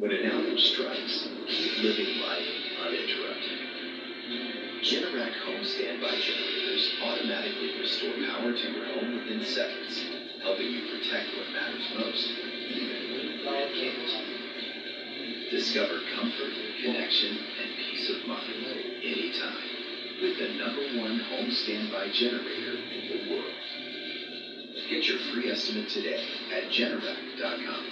When an outage strikes, keep living life uninterrupted. Generac home standby generators automatically restore power to your home within seconds, helping you protect what matters most, even when life can't. Discover comfort, connection, and peace of mind anytime with the #1 home standby generator in the world. Get your free estimate today at Generac.com.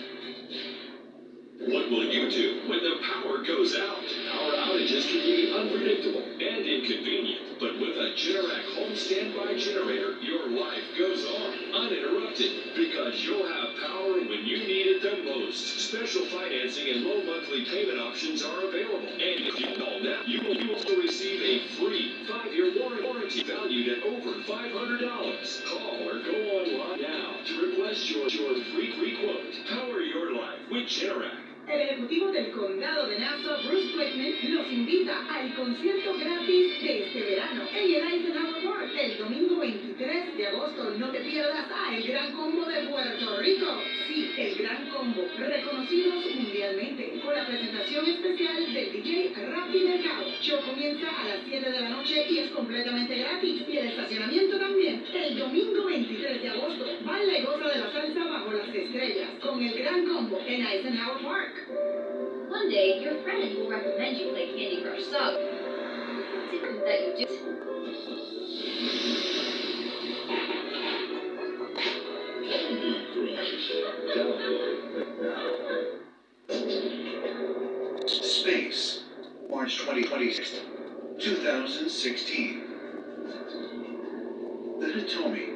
What will you do when the power goes out? Power outages can be unpredictable and inconvenient, but with a Generac home standby generator, your life goes on uninterrupted because you'll have power when you need it the most. Special financing and low monthly payment options are available. And if you call now, you will also receive a free 5-year warranty valued at over $500. Call or go online now to request your free quote. Power your life with Generac. El ejecutivo del condado de Nassau, Bruce Blakeman, los invita al concierto gratis de este verano en el Eisenhower Park el domingo 23 de agosto. No te pierdas a El Gran Combo de Puerto Rico. Sí, El Gran Combo, reconocidos mundialmente, con la presentación especial del DJ Rugby Mercado. Show comienza a las 7 de la noche y es completamente gratis. Y el estacionamiento también. El domingo 23 de agosto, baila y goza de la salsa bajo las estrellas con El Gran Combo en Eisenhower Park. One day, your friend will recommend you play Candy Crush, so that you do. Space, March 26, 2016. The Hitomi,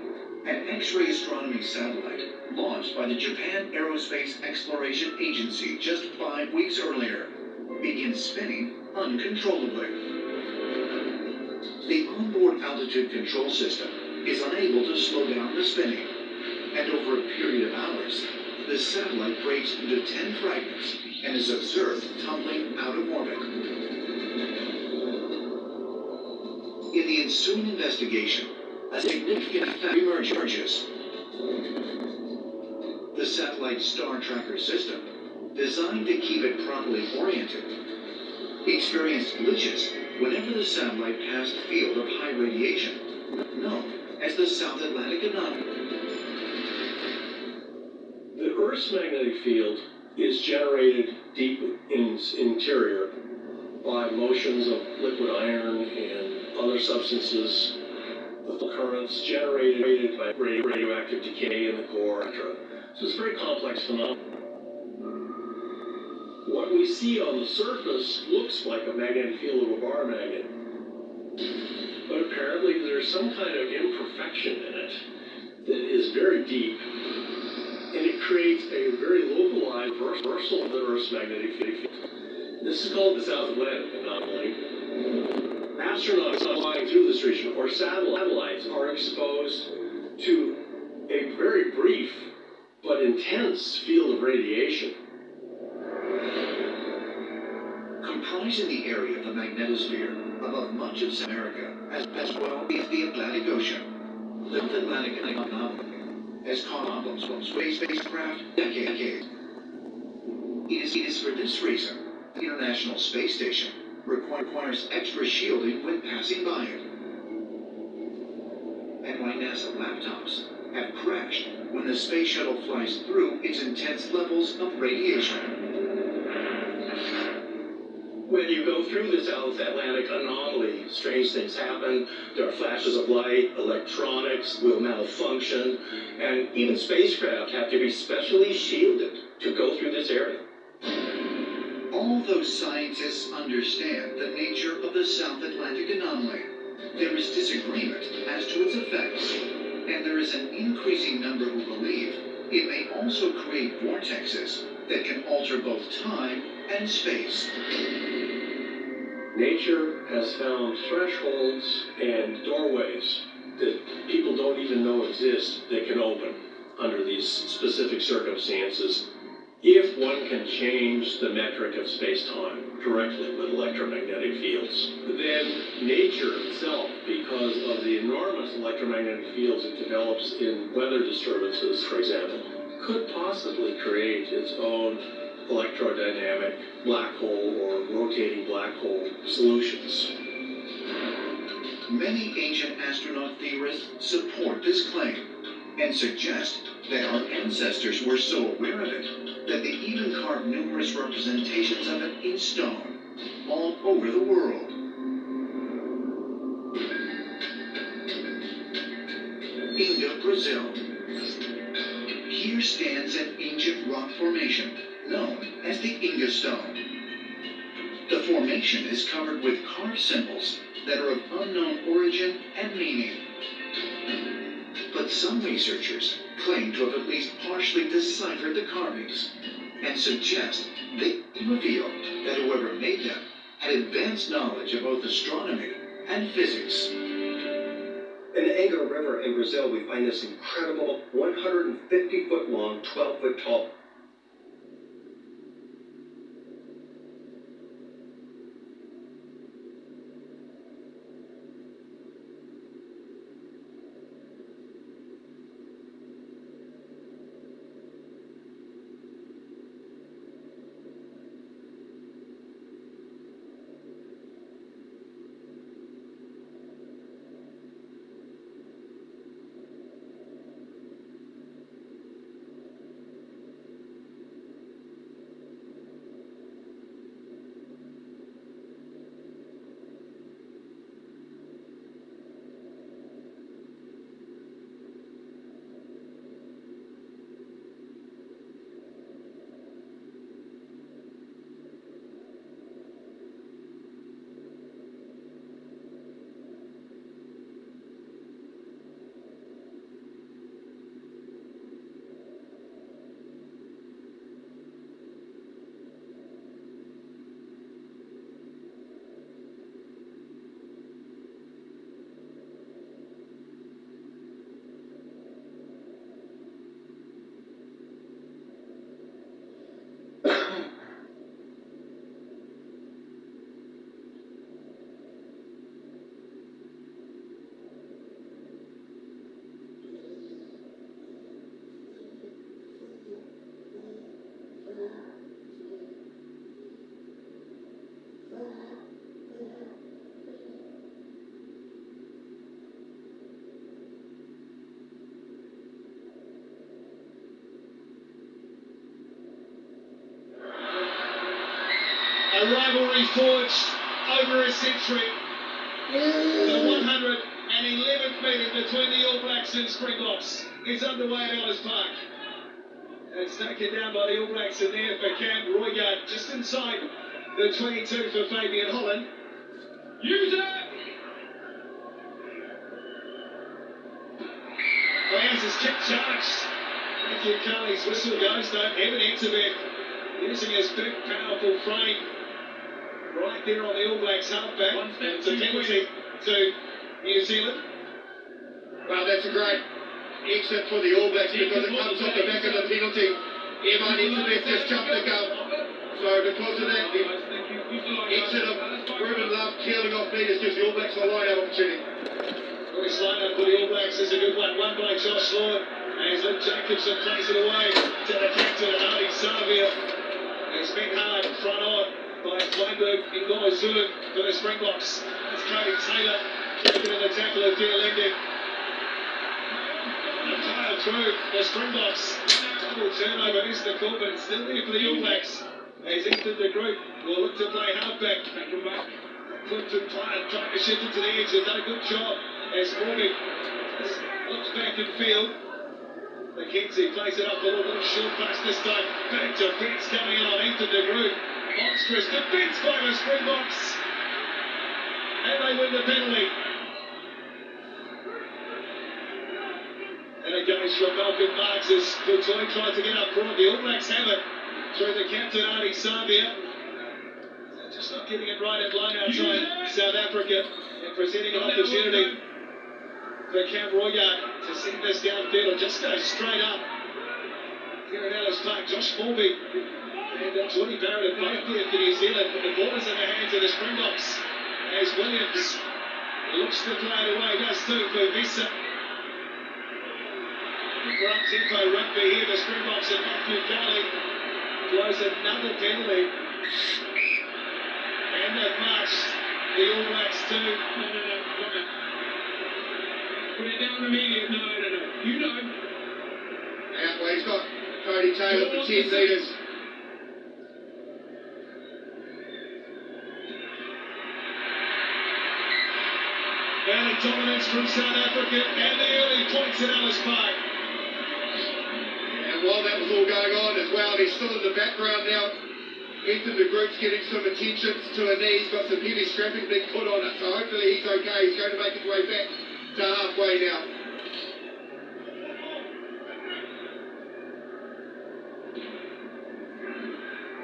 an X-ray astronomy satellite launched by the Japan Aerospace Exploration Agency just 5 weeks earlier, begins spinning uncontrollably. The onboard altitude control system is unable to slow down the spinning, and over a period of hours, the satellite breaks into 10 fragments and is observed tumbling out of orbit. In the ensuing investigation, a significant fact emerges. The satellite star tracker system, designed to keep it properly oriented, experienced glitches whenever the satellite passed a field of high radiation, known as the South Atlantic Anomaly. The Earth's magnetic field is generated deep in its interior by motions of liquid iron and other substances, the currents generated by radioactive decay in the core, etc. So it's a very complex phenomenon. What we see on the surface looks like a magnetic field of a bar magnet, but apparently there's some kind of imperfection in it that is very deep, and it creates a very localized reversal of the Earth's magnetic field. This is called the South Atlantic Anomaly. Astronauts flying through this region, or satellites, are exposed to a very brief but intense field of radiation. Comprising the area of the magnetosphere above much of South America, as well as the Atlantic Ocean, the North Atlantic Anomaly has caused problems from spacecraft decades. It is for this reason the International Space Station requires extra shielding when passing by it. And why NASA laptops have crashed when the space shuttle flies through its intense levels of radiation. When you go through the South Atlantic Anomaly, strange things happen. There are flashes of light, electronics will malfunction, and even spacecraft have to be specially shielded to go through this area. Although scientists understand the nature of the South Atlantic Anomaly, there is disagreement as to its effects, and there is an increasing number who believe it may also create vortexes that can alter both time and space. Nature has found thresholds and doorways that people don't even know exist that can open under these specific circumstances if one can change the metric of space-time directly with electromagnetic fields. Then nature itself, because of the enormous electromagnetic fields it develops in weather disturbances, for example, could possibly create its own electrodynamic black hole or rotating black hole solutions. Many ancient astronaut theorists support this claim and suggest that our ancestors were so aware of it that they even carved numerous representations of it in stone all over the world. Inga, Brazil. Here stands an ancient rock formation known as the Inga Stone. The formation is covered with carved symbols that are of unknown origin and meaning. But some researchers claim to have at least partially deciphered the carvings and suggest they reveal that whoever made them had advanced knowledge of both astronomy and physics. In the Inga River in Brazil, we find this incredible 150-foot long, 12-foot tall A rivalry forged over a century. The 111th meeting between the All Blacks and Springboks is underway at Ellis Park. It's taken down by the All Blacks in there for Cam Roygaard, just inside the 22 for Fabian Holland. Use it! Wales is kick charged. Matthew Carley's whistle goes, though. Evan Enzebek using his big, powerful frame right there on the All Blacks halfback. It's a penalty to New Zealand. Well, that's a great exit for the All Blacks because it comes off the back of the penalty. Evan Enzebek just jumped the gun. So because of that, the exit of Ruben Love peeling off meters gives the All Blacks a line-out opportunity. This line-up for the All Blacks is a good one. One by Josh Lord. As Luke Jacobson plays it away to the captain, Hardy Savia. It's been hard front on by Feinberg in Zulu for the Springboks. It's Cody Taylor taking in the tackle of Dear Lending. A tile through the Springboks. Double turnover is the call, but it's still there for the All Blacks. As entered the group, will look to play halfback. Clifton trying to shift it to the edge. They've done a good job as Morgan looks back in field. McKenzie plays it up a little bit short pass this time. Big defence coming in on Ethan de Groot. Monstrous defence by the Springboks. And they win the penalty. And it goes from Malcolm Marks as Pretoria tries to get up front. The All Blacks have it through the captain, Artie Savia. Just not getting it right at line outside South Africa and presenting an opportunity for Cam Roygaard to send this downfield and just go straight up. Here at Ellis Park, Josh Morby and Jordy Barrett both there for New Zealand, but the ball is in the hands of the Springboks as Williams looks to play it away, does too for Visa. For up-tempo rugby here, the Springboks and Matthew Carley blows another penalty. And they've marched the All Blacks too. No. Put it down immediately. No. You know. Out where he's got Cody Taylor for 10 metres. Early dominance from South Africa and the early points at Ellis Park. And while that was all going on as well, he's still in the background now. Ethan de Groot's getting some attention to a knee. He's got some heavy strapping being put on it, so hopefully he's okay. He's going to make his way back to halfway now.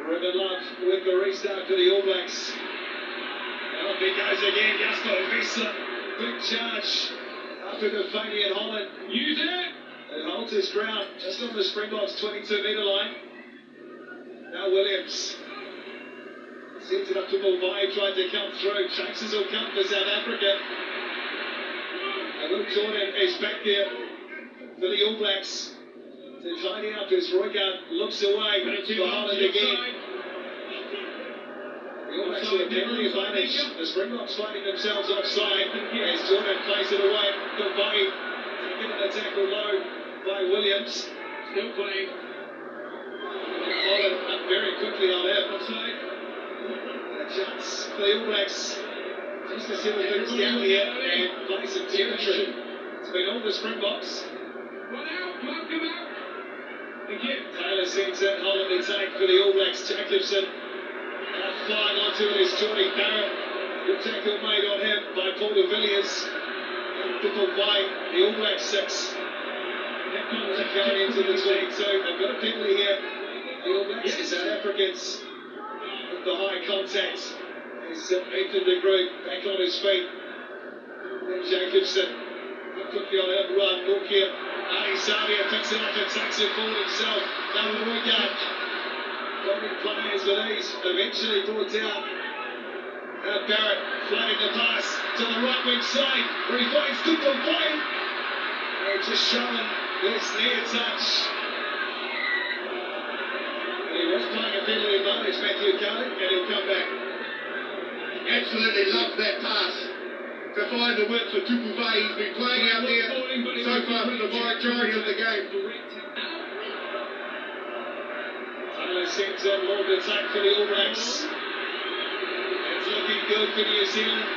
Ruben Love with the restart for the All Blacks. Up he goes again, Jasper Visser. Big charge after the failure in Holland. Use it. And holds his ground just on the Springboks 22-metre line. Now Williams. Sends it up to Mulvai, trying to come through. Chances will come for South Africa. And Will Jordan is back there for the All Blacks to tidy up as Roygaard looks away for Holland again. The All Blacks with a penalty advantage. The Springboks finding themselves offside as Jordan plays it away. Mulvai taking the tackle low by Williams. Still playing. Holland up very quickly on that offside. A chance for the All Blacks just to settle things down here and play some territory. It's been all the Springboks. Run out, mark him out. Thank you. Taylor sends it, Holland to take for the All Blacks. Jacobson flying onto it is Jordy Barrett. Good tackle made on him by Paul de Villiers. Crippled by the All Blacks 6. Going into the 22. They've got a penalty here. The All Blacks, the South Africans with the high contact. It's Ethan de Groot back on his feet. Then Jacobson quickly on him, run, look here. Ali Savia picks it up and takes it forward himself. Now Roygaard. Loading players with ease, eventually brought down. Barrett flooding the pass to the right wing side, where he finds Tupo Boy. And just showing this near touch. And he was playing a penalty advantage, Matthew Kelly, and he'll come back. Absolutely loved that pass to find the width for Tupuva. He's been playing out there so far for the majority of the game. Taylor sends in more to attack for the All Blacks. It's looking good for New Zealand.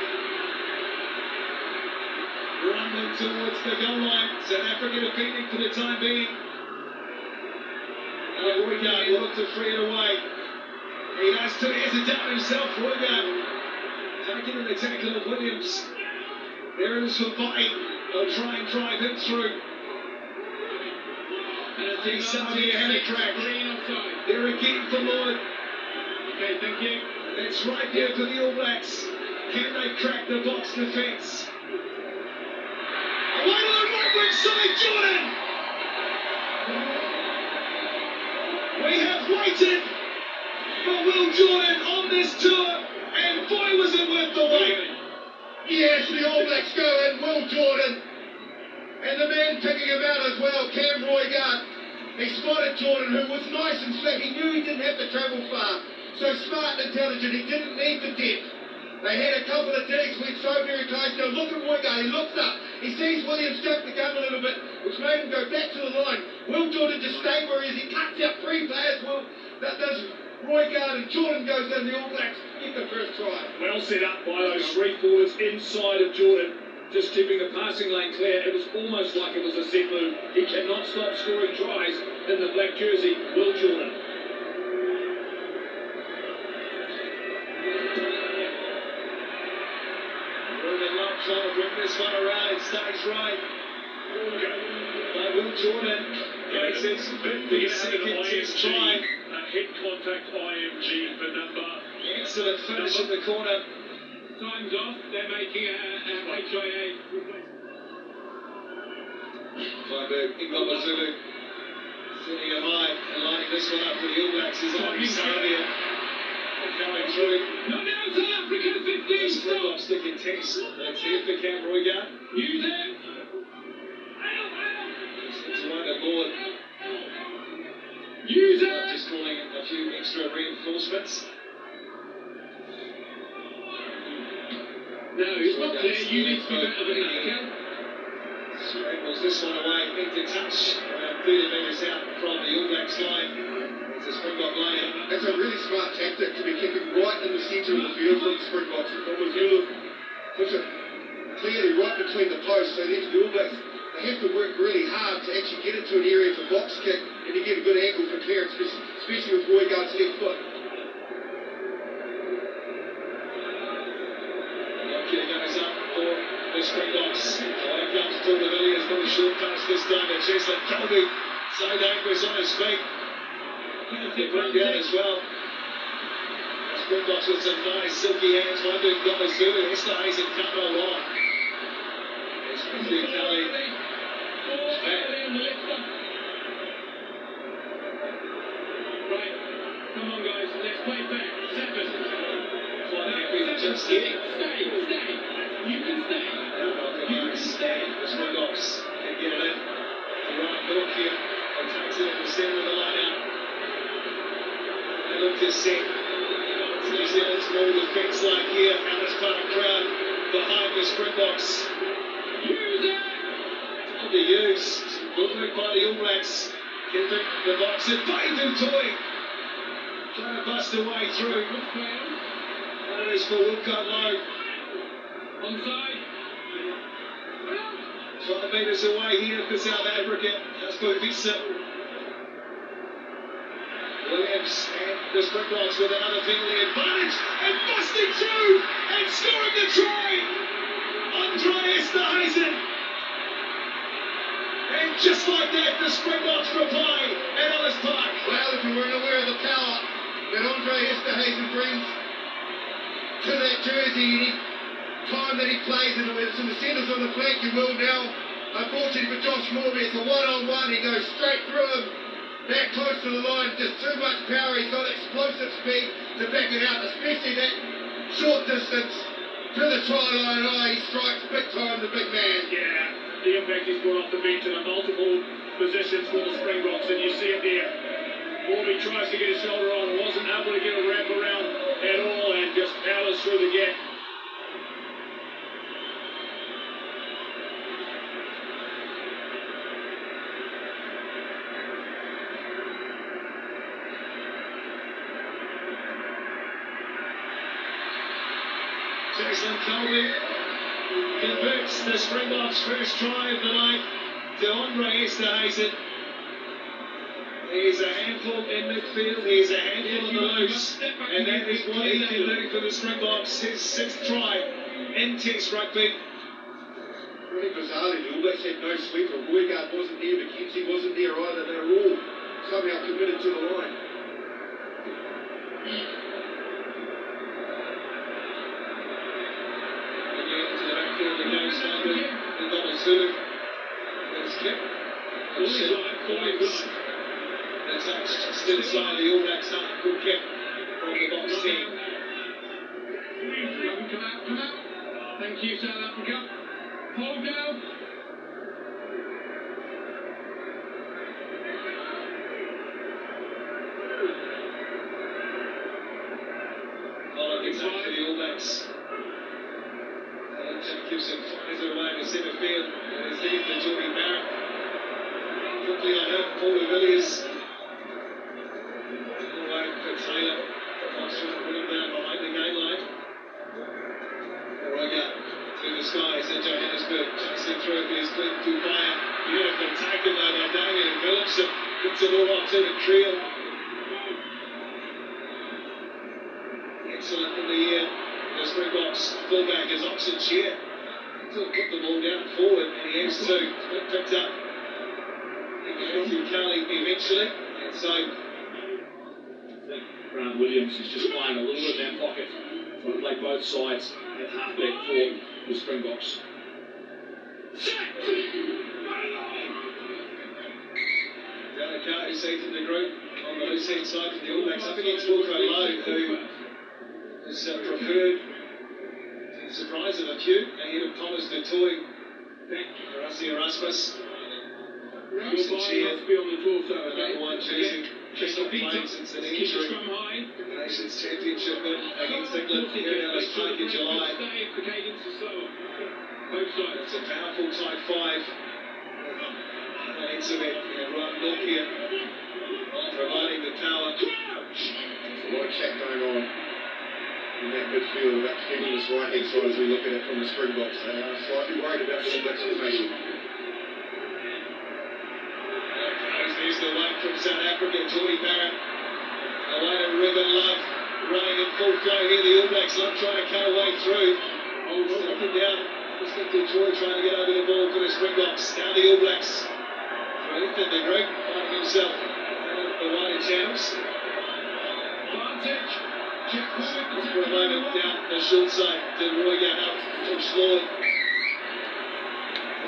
Rumbling towards the goal line. South Africa defending for the time being. Now Roygaard will look to free it away. He has to it down himself. Roygaard taking an tackle of Williams. There it is for Bai. They'll try and drive him through. And I think Savia had a crack. There again for Lloyd. Okay, thank you. That's right there for the All Blacks. Can they crack the box defence? Away to the right wing side, Jordan! We have waited for Will Jordan on this tour, and boy was it worth the wait. Yes, the All Blacks go and Will Jordan. And the man picking him out as well, Cam Roygaard. He spotted Jordan, who was nice and slick. He knew he didn't have to travel far. So smart and intelligent, he didn't need the depth. They had a couple of digs, went so very close. Now look at Roygaard, he looks up. He sees Williams jump the gun a little bit, which made him go back to the line. Will Jordan just stayed where he is. He cuts out 3 players. That does Roygaard, and Jordan goes in. The All Blacks get the first try. Well set up by those 3 forwards inside of Jordan. Just keeping the passing lane clear. It was almost like it was a set move. He cannot stop scoring tries in the black jersey, Will Jordan. Ruben Love trying to bring this one around. It stays right. By Will Jordan. Makes his 52nd test try. Head contact IMG for number. Excellent finish in the corner. Time's off. They're making a HIA. Feinberg, Ingoma Zulu, sitting it high and lining this one up for the All Blacks is Ali Savia. Coming through. Not now, South Africa, 15 Springboks sticking tense. Let's see if the Cam Roygaard. Use it. Sits right aboard. Just calling a few extra reinforcements. No, it's not clear. You need to be better than that, okay? Scrambles this one away, into touch, around 30 metres out from the All Blacks line. There's a Springbok line. That's a really smart tactic to be kicking right in the centre of the field from the Springboks. If you look, push it clearly right between the posts, so then the All Blacks, they have to work really hard to actually get it to an area for box kick and to get a good angle for clearance, especially with Roygaard's left foot. Here goes up for the Springboks. Away comes to the Villiers, got a short pass this time to Cheslin. Colby, so dangerous on his feet. They bring down as well. Springboks with some nice silky hands, one doing Gomez through. Esterhuizen can't go on. There's Matthew Kelly. Right, come on guys, let's play back. 7. Quite happy just here. Stay. You can stay. Stay. The Springboks can get it in. Right, Milk here. And takes it in the centre of the line-out. They look to set. New Zealand's more defence-like here. Alice Park crowd behind the Springboks. Use it! Time to use. Good work by the All Blacks. Get the box in. Baden Toy. Trying to bust a way through. That is for Wilco Lowe. Onside. 5 metres away here for South Africa. That's for Visa. Williams and the Springboks with another penalty advantage and busting through and scoring the try. Andre Esterhuizen. And just like that, the Springboks reply at Ellis Park. Well, if you weren't aware of the power that Andre Esterhuizen brings to that jersey any time that he plays in it, so the centres on the flank, you will now. Unfortunately for Josh Morby, it's a one-on-one. He goes straight through him, back close to the line, just too much power. He's got explosive speed to back it out, especially that short distance to the try line. Oh, he strikes big time, the big man. Yeah, the impact he's brought off the bench in a multiple positions for the Springboks, and you see it there. Morby tries to get his shoulder on, wasn't able to get a wrap around at all, and just powers through the gap. Jason Colby converts the Springboks' first try of the night to Andre Esterhuizen. He's a handful in midfield, he's a handful on the loose, and that is what he can do for the Springboks, his 6th try in Test rugby. Really bizarrely, the All Blacks had no sweeper. Roygaard wasn't there, McKenzie wasn't there either. They were all somehow committed to the line. That's kick. That's just inside the All Blacks half. Good kick from the box team. Come out. Thank you, South Africa. Hold down. Follow gets up for the All Blacks. Gibson fires it away to centre field. And it's lead for Jordy Barrett. Quickly on him, Paul de Villiers. All right for Taylor. Wants to put him down behind the game line. Roger to the skies in Johannesburg. Chasing through it is Clint Dubaya. Beautiful tackle though by Damien Willemsen. Gets it all up to the trio. Excellent in the air. The Springboks fullback is Oxenshire. He'll put the ball down forward and he has to. Picked up Matthew Kelly eventually. And so I think Grant Williams is just playing a little bit in that pocket. Trying to play both sides at halfback for the Springboks. Danaka is safe in the group on the loose hand side for the All Blacks up against Wilco Lowe, who is preferred, to the surprise of a few, ahead of Thomas du Toit, Rassi Erasmus, Oxenshire, Be on the torso, another one choosing Crystal Plains since an injury. The Nations Championship win against England here in Ellis Park in July. It's a powerful tight five. It's a bit, Ron Milkia providing the power. There's a lot of check going on in that midfield, that particularly right hand side as we look at it from the Springboks. They are slightly worried about the All Blacks formation. There's the one from South Africa, Geordie Barrett. Away to Ruben Love, running in full flow here. The All Blacks Love trying to cut away through. Up and down. Just looked at Troy trying to get over the ball for the Springboks. Now the All Blacks. Ethan de Groot finding himself the wider channels. For a moment down the short side, did Roy get up? Josh Lord.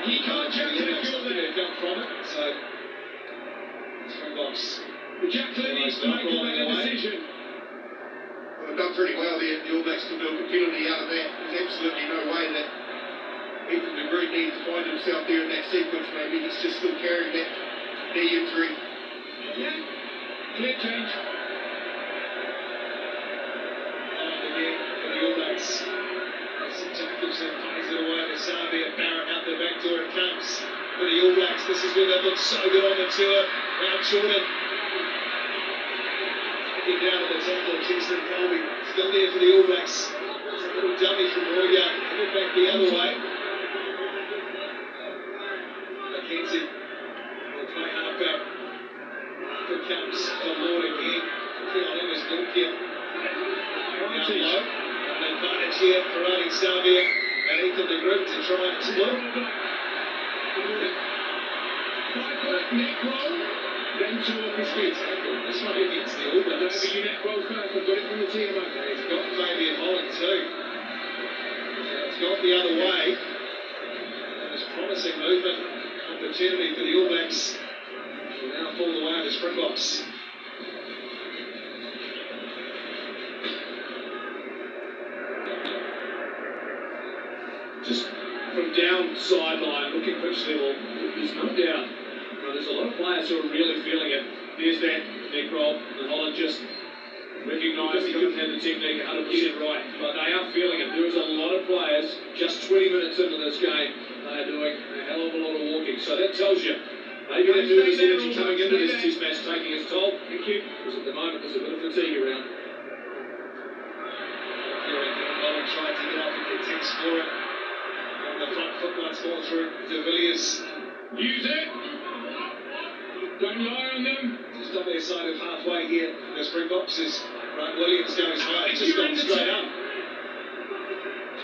He can't jump to the field there. Come from it. So Springboks. Jack needs to make a better decision. Well, they've done pretty well there. The All Blacks to build a penalty out of that. There's absolutely no way that Ethan de Groot needs to find himself there in that sequence. Maybe he's just still carrying that knee injury. Yeah. Clear change. Again for the All Blacks. Jacobson plays it away to Sabia. Barrett out the back door it comes for the All Blacks. This is where they've looked so good on the tour. Now Jordan. Taking down to the tackle. Kingston Colby still there for the All Blacks. It's a little dummy from Roya. Put it back the other way. Mackenzie will play halfback. Here comes the Lord again. Looking on him is Milkia. Down low. And then Carnage here for running Savia and Ethan de Groot to try and explode. Then two off his feet. This one against the All Blacks. Over you net well first. I've got it from the team. He's got Fabian Holland too. It's gone the other way. There's promising movement. Opportunity for the All Blacks. Will now fall away on the Springboks. Just from down sideline, looking pitch level, there's no doubt. There's a lot of players who are really feeling it. There's that neck roll, and Holland just recognised he couldn't have the technique 100% right, but they are feeling it. There's a lot of players, just 20 minutes into this game, they are doing a hell of a lot of walking. So that tells you, maybe that nervous energy coming into this test match taking its toll. Thank you. Because at the moment there's a bit of fatigue around. Holland tried to get off and contest for it. On the front foot once more through De Villiers. Use it! Don't lie on them. Just on their side of halfway here. The Springboks is Grant Williams goes high. He's just gone straight up.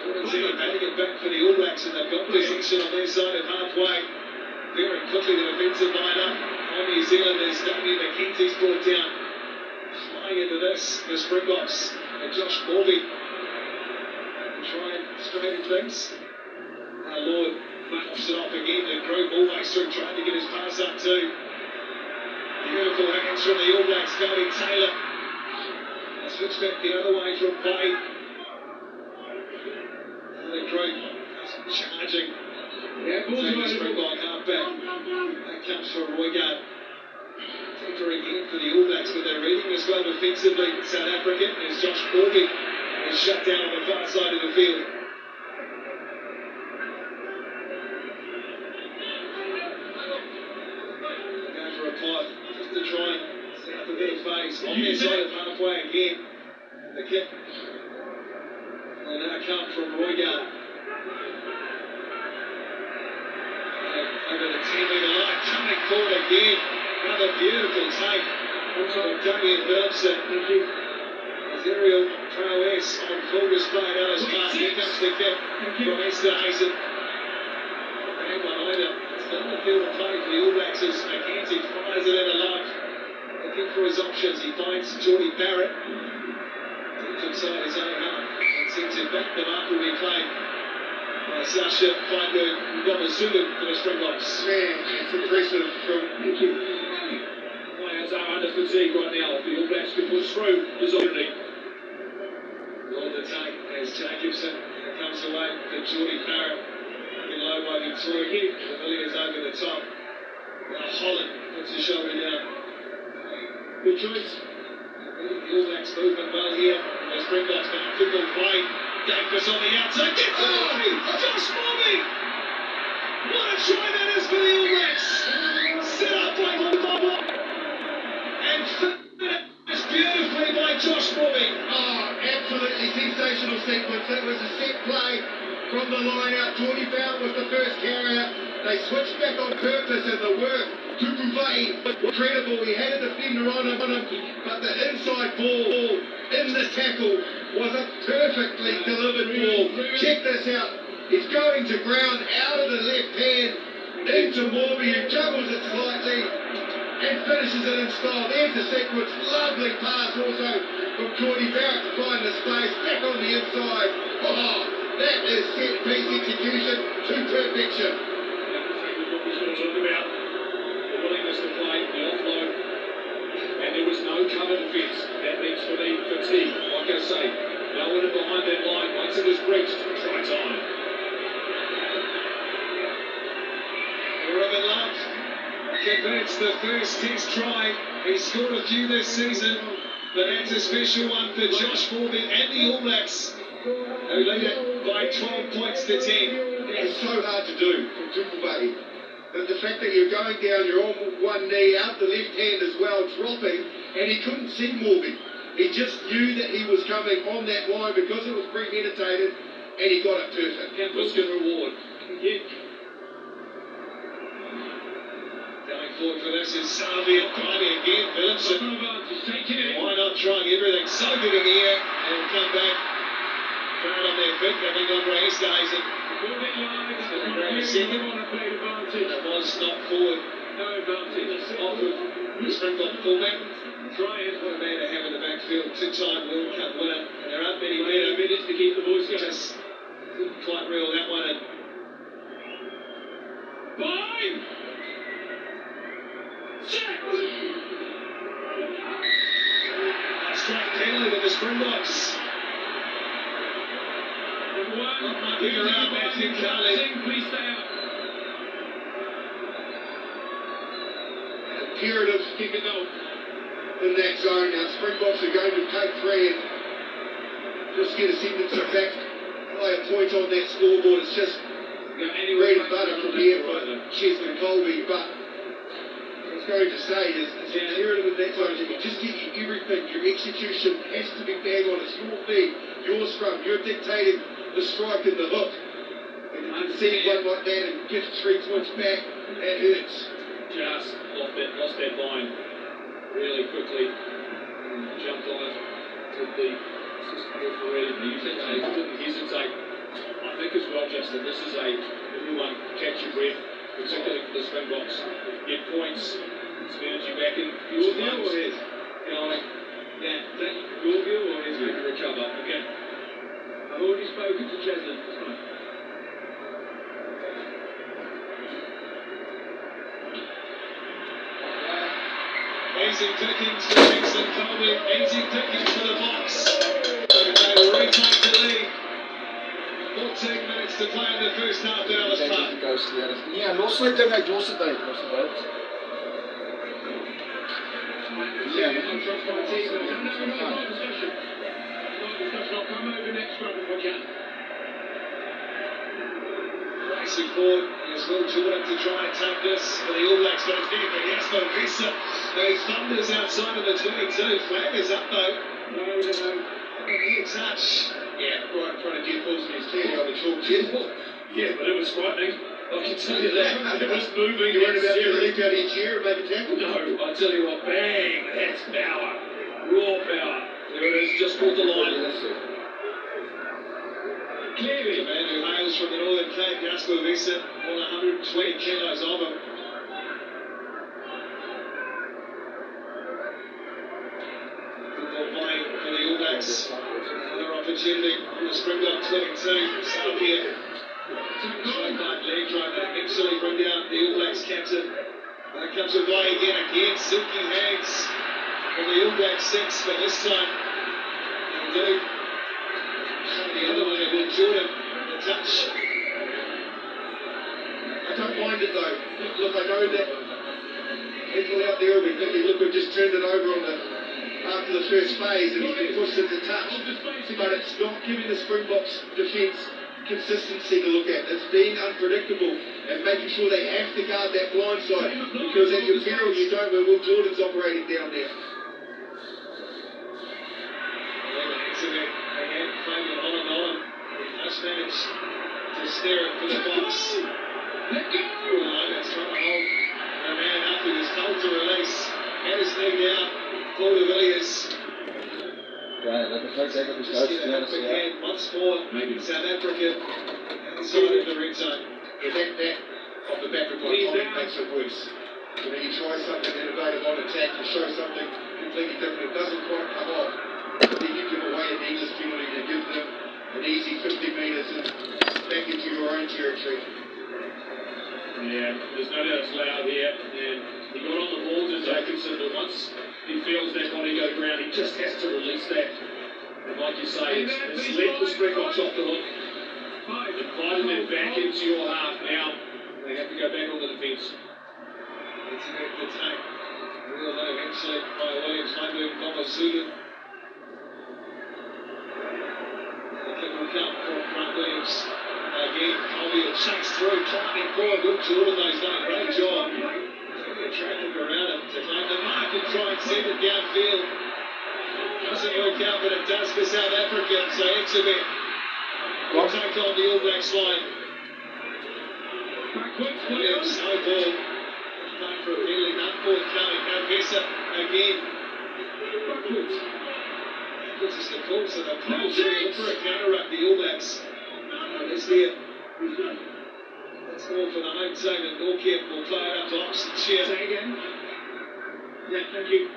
Jordan's even batting it back for the All Blacks, and they've got position on their side of halfway. Very quickly the defensive line-up on New Zealand as Damien McKenzie's brought down. Flying into this, the Springboks and Josh Morby try and straighten things. Now Lord knocks it off again. The group always through trying to get his pass up too. Beautiful hands from the All Blacks, Cody Taylor. Switch back the other way from play. The group charging. Yeah, Taking Springbok halfback. That comes from Roygard. Taker again for the All Blacks, but they're reading as well defensively. South African as Josh Morby is shut down on the far side of the field. Go for a pot. To try and set up a bit of face on their side of halfway again. The kick will now come from Roygard. Over the 10-metre line, coming forward again. Another beautiful take from Damien Williamson. As Ariel prowess on full display at Ellis Park. Here comes the kick from Esterhuizen. And behind it, it's down the field of play for the All Blacks as Mackenzie fires it into Love. Looking for his options, he finds Geordie Barrett. Deep inside his own half. And sends it back. The mark will be played by Sasha Feinberg Gomazulu for the Springboks. Man, it's impressive from players are under fatigue right now. If the All Blacks can push through, there's opportunity. On the take as Jacobson comes away for Geordie Barrett. Looking low by Victoria. The Villiers over the top. Now Holland puts his shoulder down. Good choice. The All Blacks movement well here. The Springboks going football play. Davis on the outside. Gets it away! Josh Morby! What a try that is for the All Blacks! Set up by Bob. And finished beautifully by Josh Morby. Oh, absolutely sensational sequence. It was a set play from the line out. Geordie Bell was the first carrier. They switched back on purpose, and the work to Bouvet was incredible. He had a defender on him, but the inside ball in the tackle was a perfectly delivered ball. Check this out. He's going to ground out of the left hand into Morby, who juggles it slightly and finishes it in style. There's the sequence. Lovely pass also from Geordie Barrett to find the space. Back on the inside. Oh, that is set piece execution to perfection. About the willingness to play, the offload, and there was no cover defence. That needs to be fatigue. Like I say, no one behind that line. Once it was breached, try time. Robin Love converts the first test try. He's scored a few this season, but that's a special one for Josh Morby and the All Blacks, who lead it by 12 points to 10. It's so hard to do from Tupou. The fact that you're going down, you're on one knee, out the left hand as well, dropping, and he couldn't see Morby. He just knew that he was coming on that line because it was premeditated, and he got it perfect. Risk and reward. Yeah. Going forward for this is Savia, Carney again, Phillipson. Why not trying everything so good in the air, and will come back. Crowd on their feet, coming on Reyes Dyson. Second. That was not forward. No advantage. Off of the Springbok fullback. What a man to have in the backfield. Two-time World Cup winner. And there aren't many minutes to keep the boys going. Just couldn't quite reel that one in. Fine! Strike penalty to the Springboks. Not mucking around, Matthew Carley. Please stay out. Period of kick and go in that zone. Now Springboks are going to take three and just get a sentence of back. Play a point on that scoreboard. It's just bread and butter from here for Chesley Colby. But what I was going to say is it's imperative in that zone. If you just give you everything, your execution has to be bang on. It's your feed, your scrum. You're dictating the strike and the hook. And you can see one like that and give 3 points back. That hurts. Just lost that line really quickly. Jumped on it. Took the assistant referee. Didn't hesitate. I think as well, Justin, this is everyone catch your breath, particularly for the Springboks. Get points. It's energy back in. Your view or his? Yeah, your view or his view? Recover. Okay. I've already spoken to Chesley. That's fine. Amazing Dickens for Dixon Colby. Amazing Dickens for the Box. They will retake the lead. 14 minutes to play in the first half at Ellis Park. Nee, los my ding uit, los het uit. Ja, I'll come over next round if I can. Racing forward is Will Jordan to try and take this for the All Blacks, but it's there for Jasper Vissa. Those thunders outside of the 22. Flag is up though. No. Near touch. Yeah, right in front of Jeff Wilson. He's clearly on the chalk, Jeff. Yeah, but it was frightening. I can tell you that. It was moving. You weren't about to leap out of your chair and maybe tackle? No, I tell you what, bang, that's power. Raw power. There it is, just caught the line. Clearly, the man who hails from the Northern Cape, Jasper Vissa, all 120 kilos of him. Football play for the All Blacks. Another opportunity on the Springbok 22. South here. Straight leg trying to eventually bring down the All Blacks captain. That comes away again. Silky hands from the All Blacks 6, but this time they'll do. The other one, Will Jordan, the touch. I don't mind it though. Look, I know that people out there will be thinking, look, we've just turned turned it over after the first phase, and he's been pushed into touch. But it's not giving the Springboks defence consistency to look at. It's being unpredictable and making sure they have to guard that blind side, because at your peril you don't know Will Jordan's operating down there. Again, playing it on and on. He just managed to steer it for the box. Let go! Logan's trying to hold the man up with his told to release. Had his knee down. Paul de Villiers. Ja, dat is zeker op de Just get it up again once more. Maybe South Africa inside of the red zone. That off the back of my comment makes it worse. You know, you try something innovative on attack, you show something completely different, it doesn't quite come off. But then you give away a needless penalty to give them an easy 50 metres and back into your own territory. Yeah, there's no doubt it's loud here, and he got on the ball to Jacobson, but once he feels that body go ground, he just has to release that. And like you say, it's let the Springboks off the hook, invited them back into your half. Now they have to go back on the defence. It's an attack. Real low eventually by Williams, Mindberg, Thomas Zulu. The kick will come from Grant Williams. Again, Colby will chase through, climbing forward. Will Jordan, though, he's done a great job. There's traffic around him to claim the mark and try and send it downfield. Doesn't work out, but it does for South Africa. So Exhibit will take on the All Blacks line. Williams, no ball. Time for a penalty, none forthcoming. Akasia again. Puts us the course of the penalty for a counter-up, the All Blacks. It's there. That's all for the home team, and Norkip will play it up to Oxenshire. Say again. Yeah, thank you.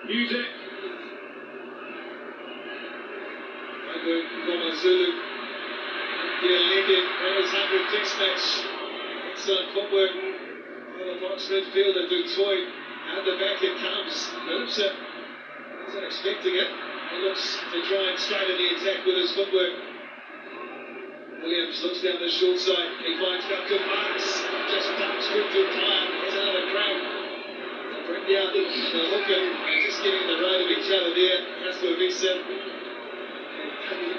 Use it. Mindberg, Thomas Zulu. Landing, that was 100 test match. Excellent footwork. The box midfielder, Dutoy. Out the back it comes. Phillipson wasn't expecting it. He looks to try and straighten the attack with his footwork. Williams looks down the short side. He finds Malcolm Marks. Just ducks good to time. There's another crack. To bring down the hooker. They're just getting in the road of each other there. That's to Akasia.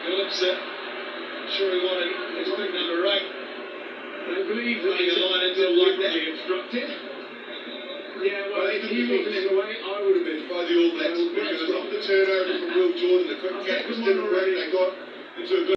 Phillipson. I'm sure he wanted his big number 8. I believe that he's like that. Obstructed. Yeah, well, if he wasn't in the way, I would have been. By the All Blacks, because of the turnover from Will Jordan, the quick catch was didn't work, they got into a good